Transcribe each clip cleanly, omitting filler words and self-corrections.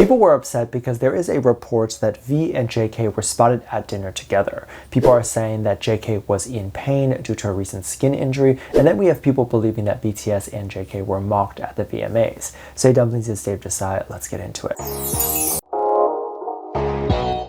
People were upset because there is a report that V and JK were spotted at dinner together. People are saying that JK was in pain due to a recent skin injury, and then we have people believing that BTS and JK were mocked at the VMAs. Say Dumplings is Dave Disci. Let's get into it.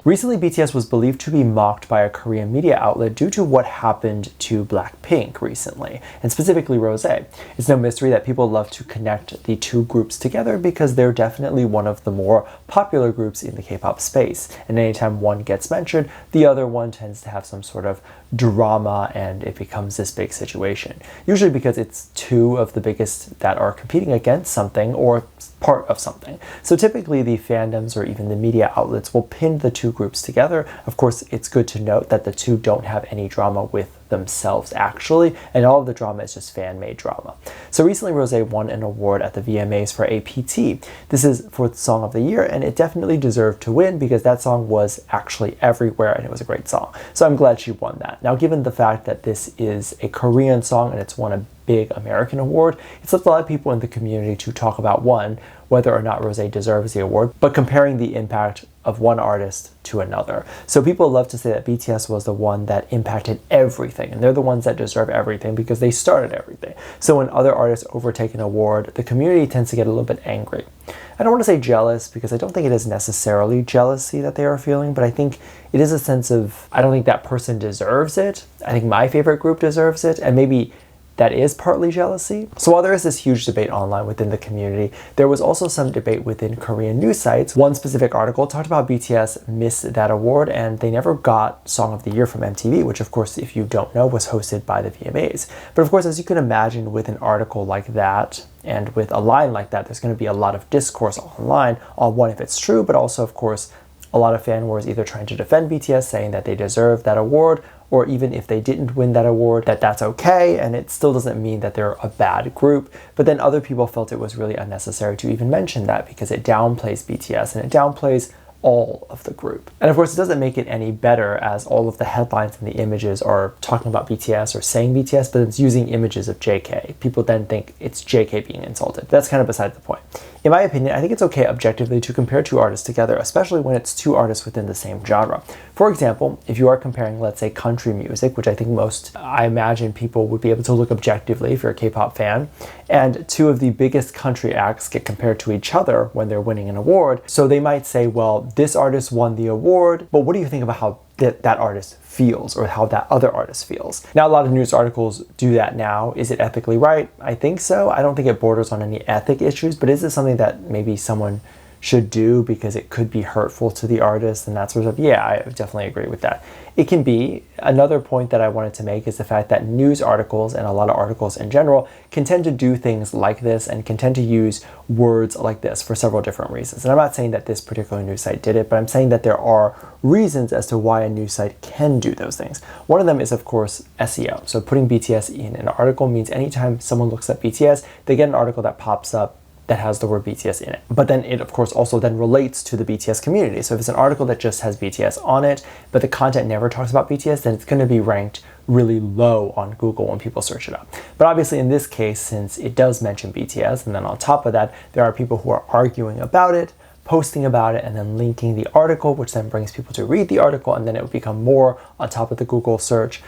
Recently, BTS was believed to be mocked by a Korean media outlet due to what happened to Blackpink recently, and specifically Rosé. It's no mystery that people love to connect the two groups together because they're definitely one of the more popular groups in the K-pop space, and anytime one gets mentioned, the other one tends to have some sort of drama and it becomes this big situation. Usually because it's two of the biggest that are competing against something or part of something. So typically the fandoms or even the media outlets will pin the two groups together. Of course, it's good to note that the two don't have any drama with themselves actually, and all of the drama is just fan-made drama. So recently Rosé won an award at the VMAs for APT. This is for the Song of the Year, and it definitely deserved to win because that song was actually everywhere and it was a great song. So I'm glad she won that. Now, given the fact that this is a Korean song and it's won a big American award, it's left a lot of people in the community to talk about, one, whether or not Rosé deserves the award, but comparing the impact of one artist to another. So people love to say that BTS was the one that impacted everything, and they're the ones that deserve everything because they started everything. So when other artists overtake an award, the community tends to get a little bit angry. I don't want to say jealous because I don't think it is necessarily jealousy that they are feeling, but I think it is a sense of, I don't think that person deserves it. I think my favorite group deserves it, and maybe that is partly jealousy. So while there is this huge debate online within the community, there was also some debate within Korean news sites. One specific article talked about BTS missed that award and they never got Song of the Year from MTV, which of course, if you don't know, was hosted by the VMAs. But of course, as you can imagine, with an article like that, and with a line like that, there's going to be a lot of discourse online on one, if it's true, but also, of course, a lot of fan wars either trying to defend BTS, saying that they deserve that award, or even if they didn't win that award, that's okay, and it still doesn't mean that they're a bad group. But then other people felt it was really unnecessary to even mention that because it downplays BTS and it downplays all of the group. And of course, it doesn't make it any better as all of the headlines and the images are talking about BTS or saying BTS, but it's using images of JK. People then think it's JK being insulted. That's kind of beside the point. In my opinion, I think it's okay objectively to compare two artists together, especially when it's two artists within the same genre. For example, if you are comparing, let's say, country music, which I think I imagine people would be able to look objectively if you're a K-pop fan, and two of the biggest country acts get compared to each other when they're winning an award. So they might say, well, this artist won the award, but what do you think about how that artist feels or how that other artist feels? Now, a lot of news articles do that now. Is it ethically right? I think so. I don't think it borders on any ethic issues, but is it something that maybe someone should do because it could be hurtful to the artist and that sort of stuff? Yeah, I definitely agree with that. It can be. Another point that I wanted to make is the fact that news articles and a lot of articles in general can tend to do things like this and can tend to use words like this for several different reasons. And I'm not saying that this particular news site did it, but I'm saying that there are reasons as to why a news site can do those things. One of them is, of course, SEO. So putting BTS in an article means anytime someone looks at BTS, they get an article that pops up that has the word BTS in it. But then it, of course, also then relates to the BTS community. So if it's an article that just has BTS on it, but the content never talks about BTS, then it's going to be ranked really low on Google when people search it up. But obviously in this case, since it does mention BTS, and then on top of that, there are people who are arguing about it, posting about it, and then linking the article, which then brings people to read the article, and then it would become more on top of the Google search.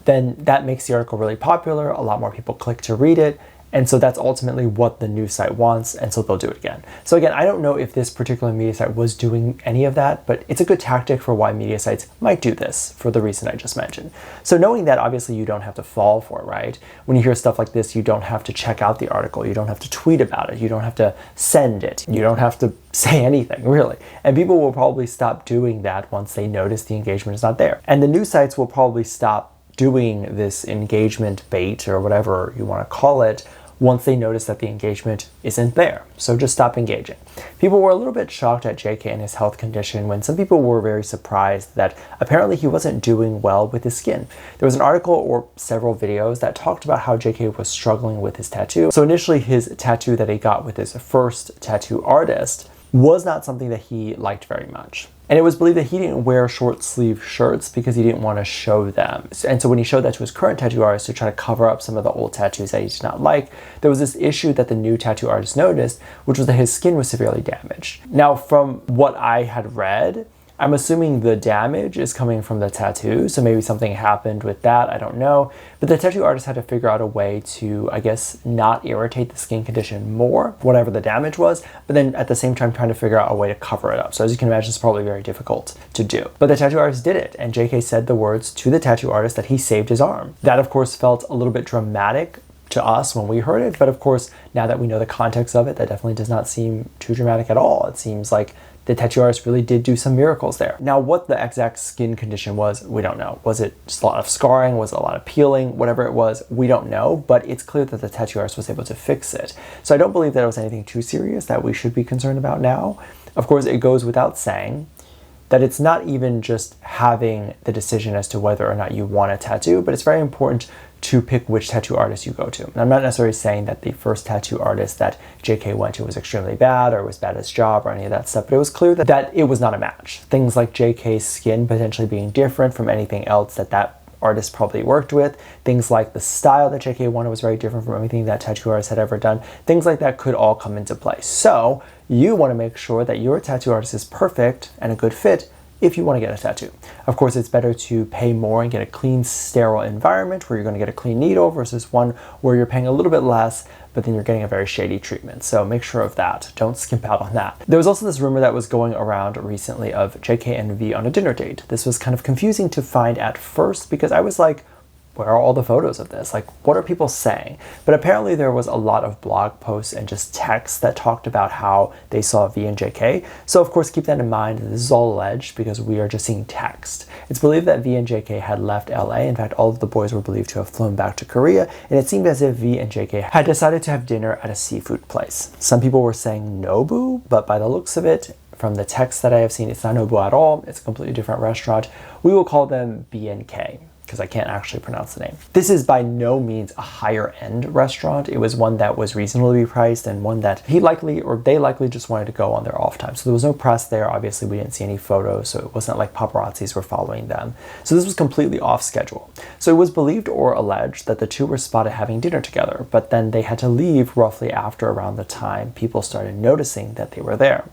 Then that makes the article really popular. A lot more people click to read it. And so that's ultimately what the news site wants, and so they'll do it again. So again, I don't know if this particular media site was doing any of that, but it's a good tactic for why media sites might do this for the reason I just mentioned. So knowing that, obviously you don't have to fall for it, right? When you hear stuff like this, you don't have to check out the article, you don't have to tweet about it, you don't have to send it, you don't have to say anything, really. And people will probably stop doing that once they notice the engagement is not there. And the news sites will probably stop doing this engagement bait or whatever you want to call it once they notice that the engagement isn't there. So just stop engaging. People were a little bit shocked at JK and his health condition when some people were very surprised that apparently he wasn't doing well with his skin. There was an article or several videos that talked about how JK was struggling with his tattoo. So initially his tattoo that he got with his first tattoo artist was not something that he liked very much. And it was believed that he didn't wear short sleeve shirts because he didn't want to show them. And so when he showed that to his current tattoo artist to try to cover up some of the old tattoos that he did not like, there was this issue that the new tattoo artist noticed, which was that his skin was severely damaged. Now, from what I had read, I'm assuming the damage is coming from the tattoo, so maybe something happened with that, I don't know. But the tattoo artist had to figure out a way to, I guess, not irritate the skin condition more, whatever the damage was, but then at the same time trying to figure out a way to cover it up. So as you can imagine, it's probably very difficult to do. But the tattoo artist did it, and JK said the words to the tattoo artist that he saved his arm. That, of course, felt a little bit dramatic to us when we heard it, but of course, now that we know the context of it, that definitely does not seem too dramatic at all. It seems like the tattoo artist really did do some miracles there. Now, what the exact skin condition was, we don't know. Was it just a lot of scarring? Was it a lot of peeling? Whatever it was, we don't know, but it's clear that the tattoo artist was able to fix it. So I don't believe that it was anything too serious that we should be concerned about now. Of course, it goes without saying that it's not even just having the decision as to whether or not you want a tattoo, but it's very important to pick which tattoo artist you go to. And I'm not necessarily saying that the first tattoo artist that JK went to was extremely bad or was bad at his job or any of that stuff, but it was clear that it was not a match. Things like JK's skin potentially being different from anything else that artist probably worked with, things like the style that JK wanted was very different from anything that tattoo artist had ever done, things like that could all come into play. So you want to make sure that your tattoo artist is perfect and a good fit if you want to get a tattoo. Of course, it's better to pay more and get a clean, sterile environment where you're going to get a clean needle versus one where you're paying a little bit less, but then you're getting a very shady treatment. So make sure of that. Don't skimp out on that. There was also this rumor that was going around recently of JK and V on a dinner date. This was kind of confusing to find at first because I was like, where are all the photos of this? Like, what are people saying? But apparently there was a lot of blog posts and just texts that talked about how they saw V and JK. So of course, keep that in mind. This is all alleged because we are just seeing text. It's believed that V and JK had left LA. In fact, all of the boys were believed to have flown back to Korea. And it seemed as if V and JK had decided to have dinner at a seafood place. Some people were saying Nobu, but by the looks of it, from the text that I have seen, it's not Nobu at all. It's a completely different restaurant. We will call them BNK, because I can't actually pronounce the name. This is by no means a higher end restaurant. It was one that was reasonably priced and one that they likely just wanted to go on their off time. So there was no press there. Obviously, we didn't see any photos, so it wasn't like paparazzis were following them. So this was completely off schedule. So it was believed or alleged that the two were spotted having dinner together, but then they had to leave roughly after around the time people started noticing that they were there,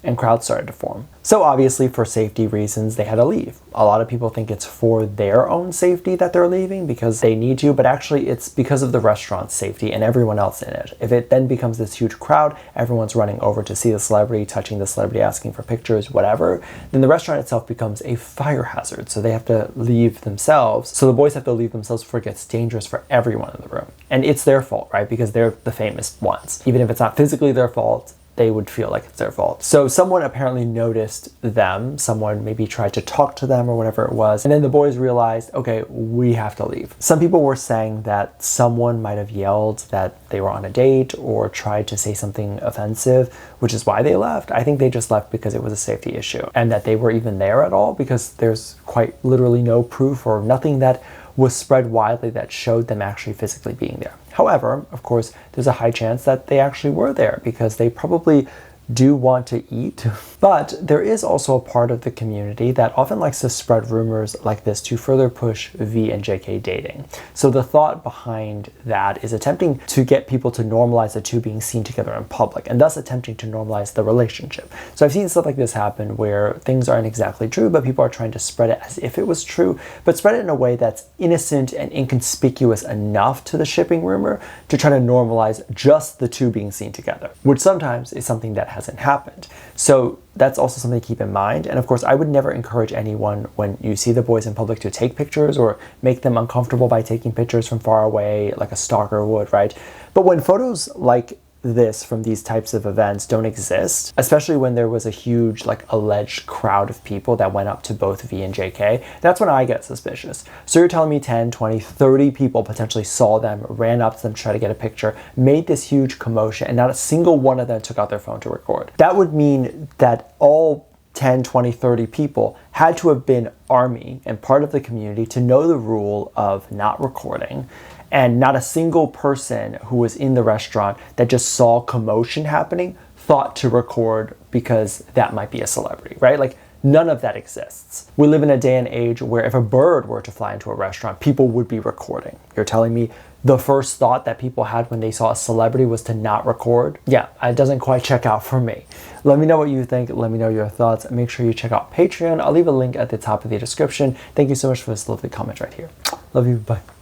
and crowds started to form. So obviously, for safety reasons, they had to leave. A lot of people think it's for their own safety that they're leaving because they need to, but actually it's because of the restaurant's safety and everyone else in it. If it then becomes this huge crowd, everyone's running over to see the celebrity, touching the celebrity, asking for pictures, whatever, then the restaurant itself becomes a fire hazard. So they have to leave themselves. So the boys have to leave themselves before it gets dangerous for everyone in the room. And it's their fault, right? Because they're the famous ones. Even if it's not physically their fault, they would feel like it's their fault. So someone apparently noticed them, someone maybe tried to talk to them or whatever it was, and then the boys realized, okay, we have to leave. Some people were saying that someone might have yelled that they were on a date or tried to say something offensive, which is why they left. I think they just left because it was a safety issue, and that they were even there at all because there's quite literally no proof or nothing that was spread widely that showed them actually physically being there. However, of course, there's a high chance that they actually were there because they probably do want to eat. But there is also a part of the community that often likes to spread rumors like this to further push V and JK dating. So the thought behind that is attempting to get people to normalize the two being seen together in public and thus attempting to normalize the relationship. So I've seen stuff like this happen where things aren't exactly true, but people are trying to spread it as if it was true, but spread it in a way that's innocent and inconspicuous enough to the shipping rumor to try to normalize just the two being seen together, which sometimes is something that hasn't happened. So that's also something to keep in mind. And of course, I would never encourage anyone when you see the boys in public to take pictures or make them uncomfortable by taking pictures from far away like a stalker would, right? But when photos like this from these types of events don't exist, especially when there was a huge like alleged crowd of people that went up to both V and JK, that's when I get suspicious. So you're telling me 10, 20, 30 people potentially saw them, ran up to them to try to get a picture, made this huge commotion, and not a single one of them took out their phone to record. That would mean that all 10, 20, 30 people had to have been army and part of the community to know the rule of not recording, and not a single person who was in the restaurant that just saw commotion happening thought to record because that might be a celebrity, right? Like None of that exists. We live in a day and age where if a bird were to fly into a restaurant, people would be recording. You're telling me the first thought that people had when they saw a celebrity was to not record? Yeah, it doesn't quite check out for me. Let me know what you think. Let me know your thoughts. Make sure you check out Patreon. I'll leave a link at the top of the description. Thank you so much for this lovely comment right here. Love you. Bye.